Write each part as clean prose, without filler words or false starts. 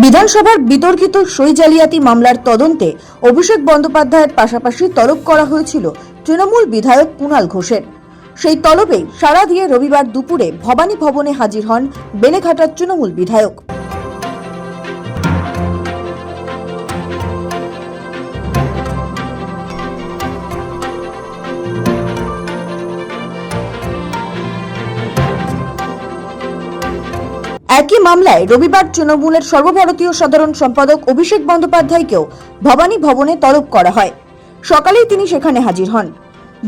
বিধানসভার বিতর্কিত সই জালিয়াতি মামলার তদন্তে অভিষেক বন্দ্যোপাধ্যায়ের পাশাপাশি তলব করা হয়েছিল তৃণমূল বিধায়ক কুণাল ঘোষের। সেই তলবেই সাড়া দিয়ে রবিবার দুপুরে ভবানী ভবনে হাজির হন বেলেঘাটার তৃণমূল বিধায়ক। একই মামলায় রবিবার তৃণমূলের সর্বভারতীয় সাধারণ সম্পাদক অভিষেক বন্দ্যোপাধ্যায়কেও ভবানী ভবনে তলব করা হয়। সকালেই তিনি সেখানে হাজির হন।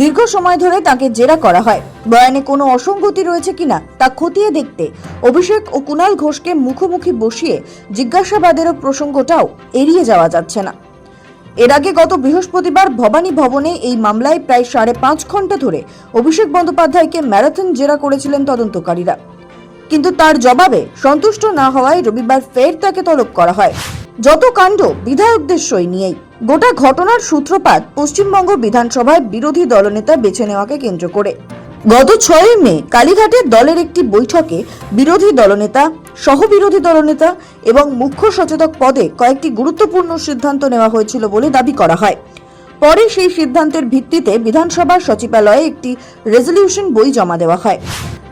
দীর্ঘ সময় ধরে তাকে জেরা করা হয়। বয়ানে কোনো অসঙ্গতি রয়েছে কিনা তা খতিয়ে দেখতে অভিষেক ও কুণাল ঘোষকে মুখোমুখি বসিয়ে জিজ্ঞাসাবাদেরও প্রসঙ্গটাও এড়িয়ে যাওয়া যাচ্ছে না। এর আগে গত বৃহস্পতিবার ভবানী ভবনে এই মামলায় প্রায় 5.5 ঘন্টা ধরে অভিষেক বন্দ্যোপাধ্যায়কে ম্যারাথন জেরা করেছিলেন তদন্তকারীরা, কিন্তু তার জবাবে সন্তুষ্ট না হওয়ায় রবিবার ফের তাকে তলব করা হয়। যত কাণ্ড বিধায়কদের সই নিয়েই। গোটা ঘটনার সূত্রপাত পশ্চিমবঙ্গ বিধানসভায় বিরোধী দলনেতা বেছে নেওয়াকে কেন্দ্র করে। গত 6 মে কালীঘাটে দলের একটি বৈঠকে বিরোধী দলনেতা, সহবিরোধী দলনেতা এবং মুখ্য সচেতক পদে কয়েকটি গুরুত্বপূর্ণ সিদ্ধান্ত নেওয়া হয়েছিল বলে দাবি করা হয়। পরে সেই সিদ্ধান্তের ভিত্তিতে বিধানসভার সচিবালয়ে একটি রেজলিউশন বই জমা দেওয়া হয়,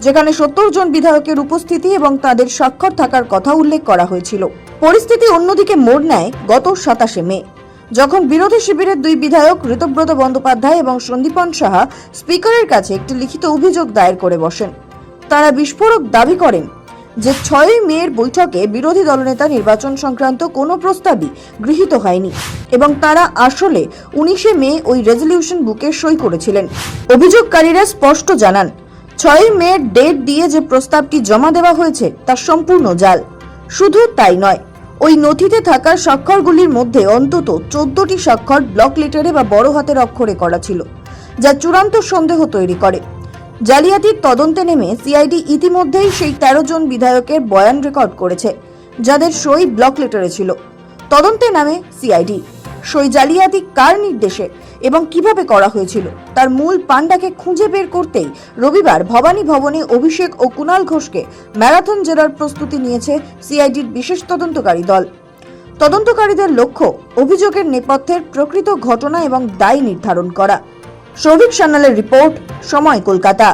যেখানে 70 জন বিধায়কের উপস্থিতি এবং তাদের স্বাক্ষর থাকার কথা উল্লেখ করা হয়েছিল। পরিস্থিতি অন্যদিকে মোড় নেয় গত 27 মে, যখন বিরোধী শিবিরের 2 বিধায়ক ঋতব্রত বন্দ্যোপাধ্যায় এবং সন্দীপন সাহা স্পিকারের কাছে একটি লিখিত অভিযোগ দায়ের করে বসেন। তারা বিস্ফোরক দাবি করেন যে 6 মের বৈঠকে বিরোধী দলনেতা নির্বাচন সংক্রান্ত কোনো প্রস্তাবই গৃহীত হয়নি এবং তারা আসলে 19 মে ওই রেজলিউশন বুকে সই করেছিলেন। অভিযোগকারীরা স্পষ্ট জানান, 6 মে ডেট দিয়ে যে প্রস্তাবটি জমা দেওয়া হয়েছে তা সম্পূর্ণ জাল। শুধু তাই নয়, ওই নথিতে থাকা স্বাক্ষরগুলির মধ্যে অন্তত 14টি স্বাক্ষর ব্লক লেটারে বা বড় হাতের অক্ষরে করা ছিল, যা চূড়ান্ত সন্দেহ তৈরি করে। জালিয়াতির তদন্তে নেমে সিআইডি ইতিমধ্যেই সেই 13 জন বিধায়কের বয়ান রেকর্ড করেছে, যাদের সই ব্লক লেটারে ছিল। তদন্তে নামে সিআইডি। সই জালিয়াতি কার নির্দেশে এবং কিভাবে করা হয়েছিল তার মূল পাণ্ডাকে খুঁজে বের করতেই রবিবার ভবানী ভবনে অভিষেক ও কুণাল ঘোষকে ম্যারাথন জেরার প্রস্তুতি নিয়েছে সিআইডির বিশেষ তদন্তকারী দল। তদন্তকারীদের লক্ষ্য অভিযোগের নেপথ্যের প্রকৃত ঘটনা এবং দায় নির্ধারণ করা। সৌভিক সান্যালের রিপোর্ট, সময়, কলকাতা।